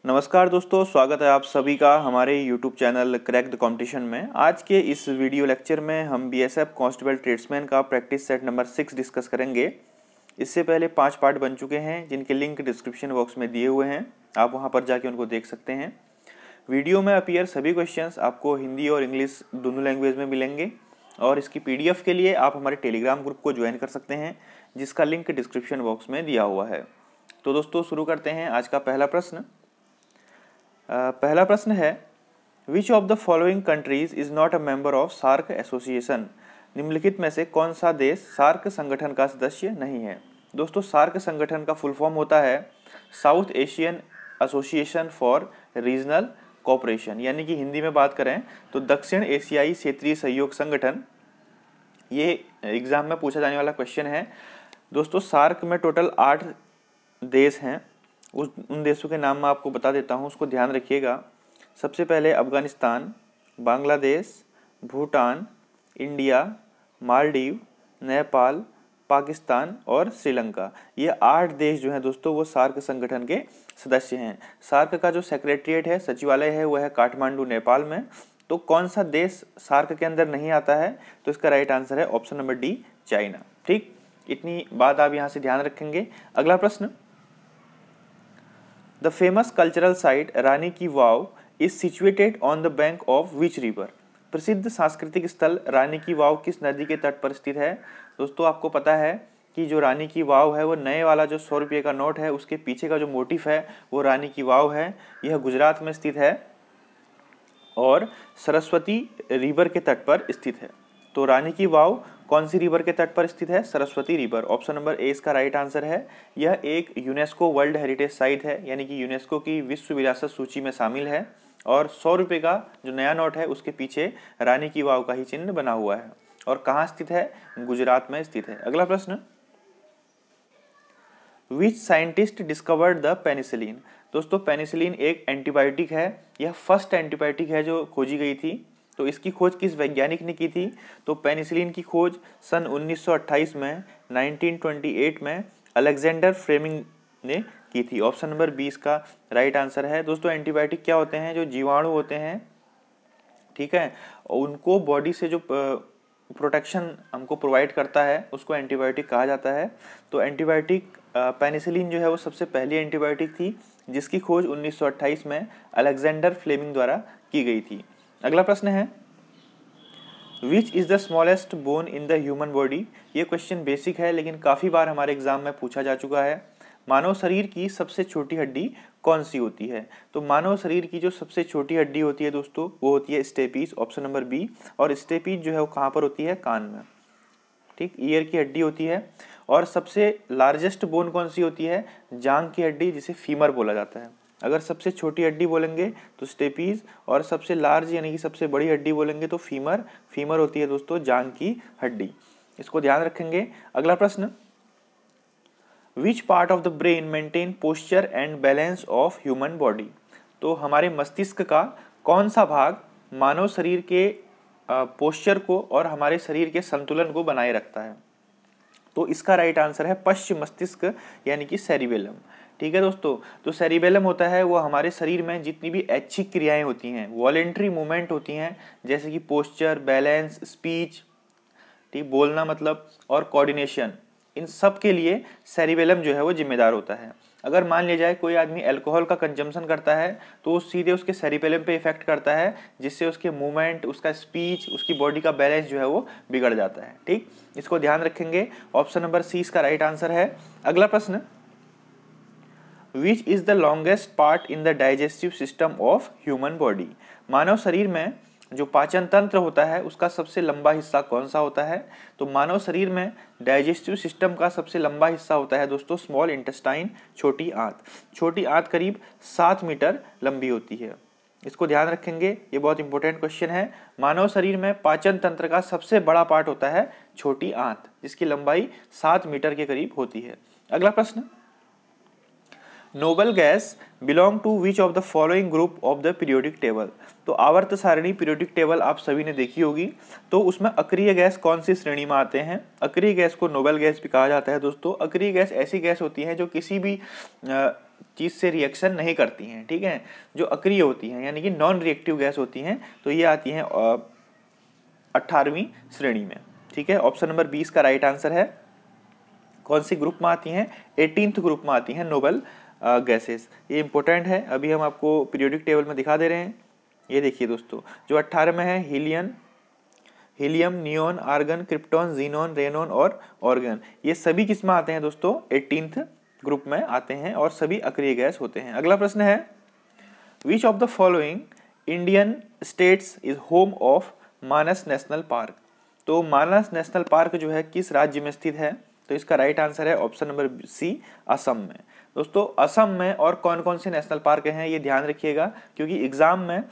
नमस्कार दोस्तों, स्वागत है आप सभी का हमारे YouTube channel crack the competition में। आज के इस वीडियो लेक्चर में हम बीएसएफ कांस्टेबल ट्रेड्समैन का प्रैक्टिस सेट नंबर 6 डिस्कस करेंगे। इससे पहले 5 पार्ट बन चुके हैं जिनके लिंक डिस्क्रिप्शन बॉक्स में दिए हुए हैं, आप वहां पर जाके उनको देख सकते हैं। वीडियो में अपीयर सभी क्वेश्चंस आपको हिंदी और इंग्लिश दोनों लैंग्वेज में मिलेंगे और इसकी PDF के लिए आप हमारे टेलीग्राम ग्रुप को ज्वाइन कर सकते हैं जिसका लिंक डिस्क्रिप्शन बॉक्स में दिया हुआ है। तो दोस्तों शुरू करते हैं आज का पहला प्रश्न। पहला प्रश्न है, which of the following countries is not a member of SAARC association. निम्नलिखित में से कौन सा देश सार्क संगठन का सदस्य नहीं है। दोस्तों सार्क संगठन का फुल फॉर्म होता है south Asian association for regional cooperation, यानी कि हिंदी में बात करें तो दक्षिण एशियाई क्षेत्रीय सहयोग संगठन। ये एग्जाम में पूछा जाने वाला क्वेश्चन है। दोस्तों सार्क में टोटल 8 देश हैं, उन देशों के नाम मैं आपको बता देता हूँ, उसको ध्यान रखिएगा। सबसे पहले अफगानिस्तान, बांग्लादेश, भूटान, इंडिया, मालदीव, नेपाल, पाकिस्तान और श्रीलंका। ये 8 देश जो हैं दोस्तों वो सार्क संगठन के सदस्य हैं। सार्क का जो सेक्रेटरीट है, सचिवालय है, वो है काठमांडू नेपाल में। तो कौन सा देश सार्क के अंदर नहीं आता है, तो इसका राइट आंसर है ऑप्शन नंबर डी, चाइना। ठीक, इतनी बात आप यहाँ से ध्यान रखेंगे। अगला प्रश्न, the famous cultural site Rani ki Vav is situated on the bank of which river. प्रसिद्ध सांस्कृतिक स्थल रानी की वाव किस नदी के तट पर स्थित है। दोस्तों आपको पता है कि जो रानी की वाव है वो नए वाला जो 100 रुपये का नोट है उसके पीछे का जो मोटिफ है वो रानी की वाव है। यह गुजरात में स्थित है और सरस्वती रिवर के तट पर स्थित है। तो रानी की वाव कौन सी रिवर के तट पर स्थित है? Saraswati river. Option number A इसका राइट आंसर है। यह एक यूनेस्को वर्ल्ड हेरिटेज साइट है, यानी कि यूनेस्को की विश्व विरासत सूची में शामिल है और 100 रुपये का जो नया नोट है उसके पीछे रानी की वाव का ही चिन्ह बना हुआ है। और कहाँ स्थित है? गुजरात में स्थित है। अगला प्रश्न, which scientist discovered the penicillin. दोस्तों पेनिसिलिन एक एंटीबायोटिक है, यह फर्स्ट एंटीबायोटिक है जो खोजी गई थी। तो इसकी खोज किस वैज्ञानिक ने की थी? तो पेनिसिलिन की खोज सन 1928 में 1928 में अलेक्जेंडर फ्लेमिंग ने की थी। ऑप्शन नंबर 20 का राइट आंसर है। दोस्तों एंटीबायोटिक क्या होते हैं? जो जीवाणु होते हैं, ठीक है, उनको बॉडी से जो प्रोटेक्शन हमको प्रोवाइड करता है उसको एंटीबायोटिक कहा जाता है। तो एंटीबायोटिक पेनिसिलिन जो है वो सबसे पहली एंटीबायोटिक थी जिसकी खोज 1928 में अलेक्जेंडर फ्लेमिंग द्वारा की गई थी। अगला प्रश्न है, विच is the smallest bone in the human body. ये क्वेश्चन बेसिक है लेकिन काफी बार हमारे एग्जाम में पूछा जा चुका है। मानव शरीर की सबसे छोटी हड्डी कौन सी होती है? तो मानव शरीर की जो सबसे छोटी हड्डी होती है दोस्तों वो होती है स्टेपीज। Option number B. और स्टेपीज जो है वो कहाँ पर होती है? कान में। ठीक, ईयर की हड्डी होती है। और सबसे लार्जेस्ट बोन कौन सी होती है? जांघ की हड्डी, जिसे फीमर बोला जाता है। अगर सबसे छोटी हड्डी बोलेंगे तो स्टेपीज, और सबसे लार्ज यानी कि सबसे बड़ी हड्डी बोलेंगे तो फीमर। फीमर होती है दोस्तों जांघ की हड्डी, इसको ध्यान रखेंगे। अगला प्रश्न, which part of the brain maintain posture and balance of human body. तो हमारे मस्तिष्क का कौन सा भाग मानव शरीर के पोस्चर को और हमारे शरीर के संतुलन को बनाए रखता है? तो इसका राइट आंसर है पश्च मस्तिष्क, यानी कि सेरिबेलम। ठीक है दोस्तों, तो सेरिबेलम होता है वो हमारे शरीर में जितनी भी ऐच्छिक क्रियाएं होती हैं, वॉलेंट्री मूवमेंट होती हैं, जैसे कि पोस्चर, बैलेंस, स्पीच, ठीक, बोलना मतलब, और कोऑर्डिनेशन, इन सब के लिए सेरिबेलम जो है वो जिम्मेदार होता है। अगर मान लिया जाए कोई आदमी अल्कोहल का कंजम्पशन करता है तो वो सीधे उसके सेरिबेलम पे इफेक्ट करता है, जिससे उसके मूवमेंट, उसका स्पीच, उसकी बॉडी का बैलेंस जो है वो बिगड़ जाता है। ठीक, इसको ध्यान रखेंगे। ऑप्शन नंबर सी इसका राइट आंसर है। अगला प्रश्न, which is the longest part in the digestive system of human body. मानव शरीर में जो पाचन तंत्र होता है उसका सबसे लंबा हिस्सा कौन सा होता है? तो मानव शरीर में डाइजेस्टिव सिस्टम का सबसे लंबा हिस्सा होता है दोस्तों स्मॉल इंटेस्टाइन, छोटी आंत। छोटी आंत करीब 7 मीटर लंबी होती है, इसको ध्यान रखेंगे, ये बहुत इंपॉर्टेंट क्वेश्चन है। मानव शरीर में पाचन तंत्र का सबसे बड़ा पार्ट होता है छोटी आंत, जिसकी लंबाई 7 मीटर के करीब होती है। अगला प्रश्न, noble gas belong to which of the following group of the periodic table. तो आवर्त सारणी पीरियोडिक टेबल आप सभी ने देखी होगी, तो उसमें अक्रिय गैस कौन सी श्रेणी में आते हैं? अक्रिय गैस को नोबल गैस भी कहा जाता है दोस्तों। अक्रिय गैस ऐसी गैस होती है जो किसी भी चीज़ से रिएक्शन नहीं करती हैं, ठीक है, जो अक्रिय होती हैं यानी कि नॉन रिएक्टिव गैस होती हैं, तो ये आती हैं 18वीं श्रेणी में, ठीक है। ऑप्शन नंबर 20 का राइट आंसर है। कौन सी ग्रुप में आती हैं? 18th ग्रुप में आती हैं नोबल गैसेस। ये इंपॉर्टेंट है, अभी हम आपको पीरियोडिक टेबल में दिखा दे रहे हैं। ये देखिए दोस्तों, जो 18 में है helium, neon, argon, krypton, xenon, radon और ऑर्गन, ये सभी किस में आते हैं दोस्तों? 18th ग्रुप में आते हैं और सभी अक्रिय गैस होते हैं। अगला प्रश्न है, which of the following Indian states is home of Manas national park? तो मानस नेशनल पार्क जो है किस राज्य में स्थित है? तो इसका राइट आंसर है ऑप्शन नंबर सी, असम में। दोस्तों असम में और कौन कौन से नेशनल पार्क हैं ये ध्यान रखिएगा, क्योंकि एग्जाम में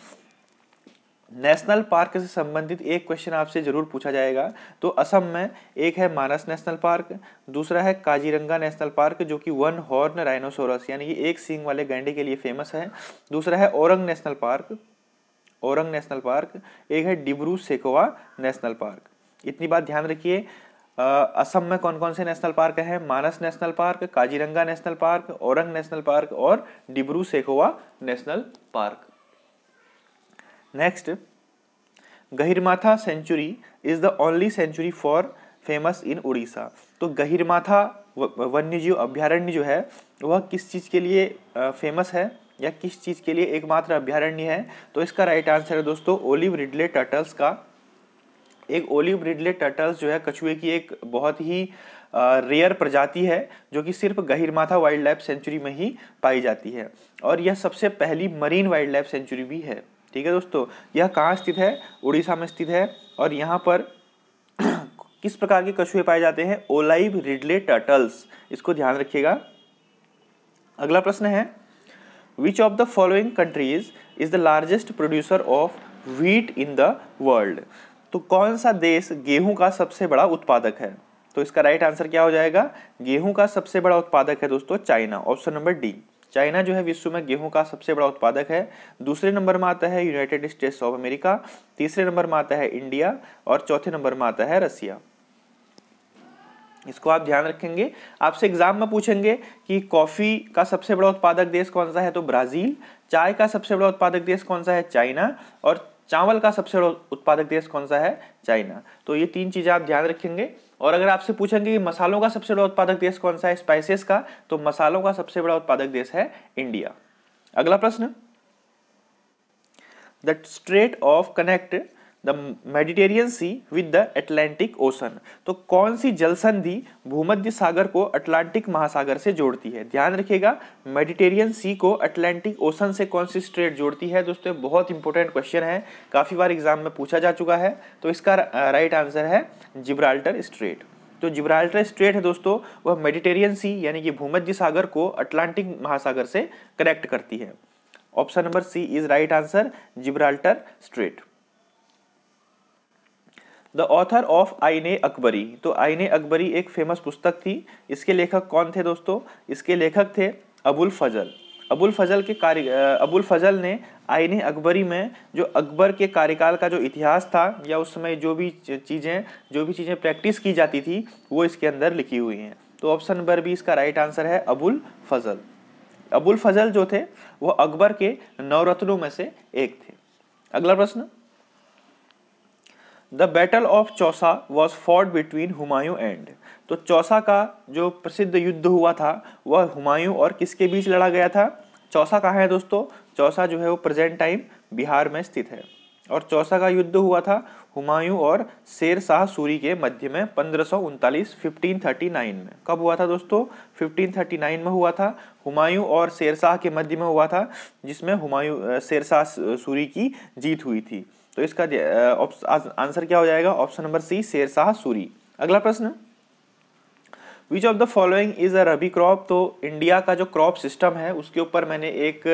नेशनल पार्क से संबंधित एक क्वेश्चन आपसे जरूर पूछा जाएगा। तो असम में एक है मानस नेशनल पार्क, दूसरा है काजीरंगा नेशनल पार्क जो कि वन हॉर्न राइनोसोरस यानी कि एक सींग वाले गैंडे के लिए फेमस है, दूसरा है औरंग नेशनल पार्क, एक है डिब्रू सेखोवा नेशनल पार्क। इतनी बात ध्यान रखिए, असम में कौन कौन से नेशनल पार्क हैं? Manas national park, Kaziranga national park, Orang national park और Dibru Saikhowa national park. Next, Gahirmatha sanctuary is the only sanctuary for famous in Orissa. तो गहिरमाथा वन्यजीव अभ्यारण्य जो है वह किस चीज के लिए फेमस है या किस चीज के लिए एकमात्र अभ्यारण्य है? तो इसका राइट आंसर है दोस्तों ओलिव रिडले टर्टल्स का। एक ओलिव रिडले टर्टल्स जो है कछुए की एक बहुत ही रेयर प्रजाति है जो कि सिर्फ गहिरमाथा वाइल्ड लाइफ सेंचुरी में ही पाई जाती है और यह सबसे पहली मरीन वाइल्ड लाइफ सेंचुरी भी है, ठीक है दोस्तों। यह कहाँ स्थित है? उड़ीसा में स्थित है और यहाँ पर किस प्रकार के कछुए पाए जाते हैं? ओलिव रिडले टर्टल्स, इसको ध्यान रखिएगा। अगला प्रश्न है, which of the following countries is the largest producer of wheat in the world? तो कौन सा देश गेहूं का सबसे बड़ा उत्पादक है? तो इसका राइट आंसर क्या हो जाएगा? गेहूं का सबसे बड़ा उत्पादक है दोस्तों China, option number D. China जो है विश्व में गेहूं का सबसे बड़ा उत्पादक है। दूसरे नंबर में आता है यूनाइटेड स्टेट्स ऑफ अमेरिका, तीसरे नंबर में आता है इंडिया और चौथे नंबर में आता है रसिया। इसको आप ध्यान रखेंगे, आपसे एग्जाम में पूछेंगे कि कॉफी का सबसे बड़ा उत्पादक देश कौन सा है? तो ब्राजील। चाय का सबसे बड़ा उत्पादक देश कौन सा है? चाइना। और चावल का सबसे बड़ा उत्पादक देश कौन सा है? चाइना। तो ये तीन चीजें आप ध्यान रखेंगे। और अगर आपसे पूछेंगे कि मसालों का सबसे बड़ा उत्पादक देश कौन सा है, स्पाइसेस का, तो मसालों का सबसे बड़ा उत्पादक देश है इंडिया। अगला प्रश्न, the strait of connect the Mediterranean sea with the Atlantic ocean. तो कौन सी जल संधि भूमध्य सागर को अटलांटिक महासागर से जोड़ती है? ध्यान रखिएगा, मेडिटेरियन सी को अटलांटिक ओशन से कौन सी स्ट्रेट जोड़ती है? दोस्तों बहुत इंपॉर्टेंट क्वेश्चन है, काफी बार एग्जाम में पूछा जा चुका है। तो इसका राइट आंसर है जिब्राल्टर स्ट्रेट। तो जिब्राल्टर स्ट्रेट है दोस्तों, वह मेडिटेरियन सी यानी कि भूमध्य सागर को अटलांटिक महासागर से कनेक्ट करती है। Option number C is right answer, Gibraltar strait. The author of Aine Akbari. तो आईने अकबरी एक फेमस पुस्तक थी, इसके लेखक कौन थे दोस्तों? इसके लेखक थे अबुल फजल। अबुल फजल ने आईने अकबरी में जो अकबर के कार्यकाल का जो इतिहास था या उस समय जो भी चीज़ें प्रैक्टिस की जाती थी वो इसके अंदर लिखी हुई हैं। तो ऑप्शन नंबर बी इसका राइट आंसर है अबुल फजल। अबुल फजल जो थे वो अकबर के नवरत्नों में से एक थे। अगला प्रश्न, the battle of Chausa was fought between Humayun and. तो चौसा का जो प्रसिद्ध युद्ध हुआ था वह हुमायूं और किसके बीच लड़ा गया था? चौसा कहाँ है दोस्तों? चौसा जो है वो प्रेजेंट टाइम बिहार में स्थित है और चौसा का युद्ध हुआ था हुमायूं और शेर शाह सूरी के मध्य में 1539 में। कब हुआ था दोस्तों? 1539 में हुआ था। हुमायूं और शेर शाह के मध्य में हुआ था, जिसमें शेर शाह सूरी की जीत हुई थी। तो इसका आंसर क्या हो जाएगा? ऑप्शन नंबर सी, शेर शाह सूरी। अगला प्रश्न, विच of the following is a rabi crop. तो इंडिया का जो क्रॉप सिस्टम है उसके ऊपर मैंने एक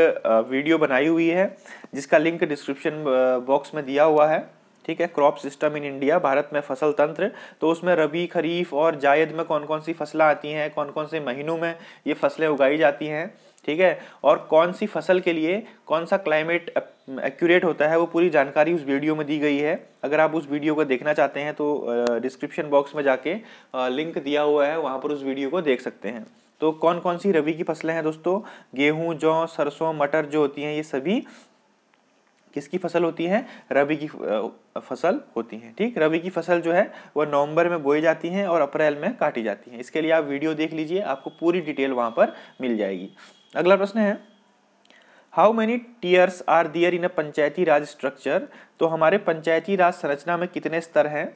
वीडियो बनाई हुई है जिसका लिंक डिस्क्रिप्शन बॉक्स में दिया हुआ है, ठीक है। Crop system in India, Bharat में फसल तंत्र। तो उसमें रबी, खरीफ और जायद में कौन कौन सी फसलें आती हैं, कौन कौन से महीनों में ये फसलें उगाई जाती हैं, ठीक है, और कौन सी फसल के लिए कौन सा क्लाइमेट एक्यूरेट होता है, वो पूरी जानकारी उस वीडियो में दी गई है। अगर आप उस वीडियो को देखना चाहते हैं तो डिस्क्रिप्शन बॉक्स में जाके लिंक दिया हुआ है, वहाँ पर उस वीडियो को देख सकते हैं। तो कौन कौन सी रबी की फसलें हैं दोस्तों? गेहूं, जौ, सरसों, मटर जो होती हैं ये सभी किसकी फसल होती है? रबी की फसल होती है। ठीक, रबी की फसल जो है वह नवंबर में बोई जाती है और अप्रैल में काटी जाती है। इसके लिए आप वीडियो देख लीजिए, आपको पूरी डिटेल वहां पर मिल जाएगी। अगला प्रश्न है, how many tiers are there in a Panchayati Raj structure? तो हमारे पंचायती राज संरचना में कितने स्तर हैं?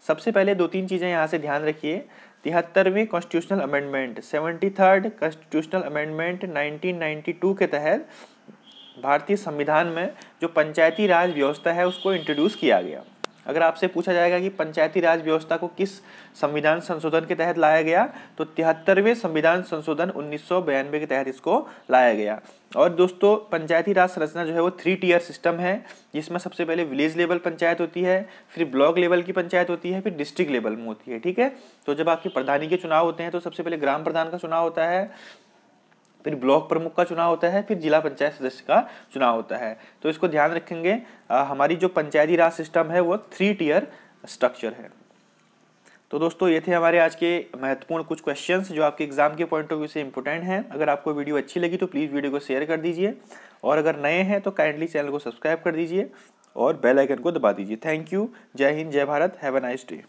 सबसे पहले 2-3 चीजें यहाँ से ध्यान रखिए। 73वें constitutional amendment, 73rd constitutional amendment 1992 के तहत भारतीय संविधान में जो पंचायती राज व्यवस्था है उसको इंट्रोड्यूस किया गया। अगर आपसे पूछा जाएगा कि पंचायती राज व्यवस्था को किस संविधान संशोधन के तहत लाया गया, तो 73वें संविधान संशोधन 1992 के तहत इसको लाया गया। और दोस्तों पंचायती राज संरचना जो है वो 3 टीयर सिस्टम है, जिसमें सबसे पहले विलेज लेवल पंचायत होती है, फिर ब्लॉक लेवल की पंचायत होती है, फिर डिस्ट्रिक्ट लेवल में होती है। ठीक है, तो जब आपके प्रधानी के चुनाव होते हैं तो सबसे पहले ग्राम प्रधान का चुनाव होता है, फिर ब्लॉक प्रमुख का चुनाव होता है, फिर जिला पंचायत सदस्य का चुनाव होता है। तो इसको ध्यान रखेंगे। हमारी जो पंचायती राज सिस्टम है वो 3 टीयर स्ट्रक्चर है। तो दोस्तों ये थे हमारे आज के महत्वपूर्ण कुछ क्वेश्चंस जो आपके एग्जाम के पॉइंट ऑफ व्यू से इंपॉर्टेंट हैं। अगर आपको वीडियो अच्छी लगी तो प्लीज़ वीडियो को शेयर कर दीजिए, और अगर नए हैं तो काइंडली चैनल को सब्सक्राइब कर दीजिए और बेल आइकन को दबा दीजिए। Thank you. जय हिंद, जय Bharat. Have a nice day.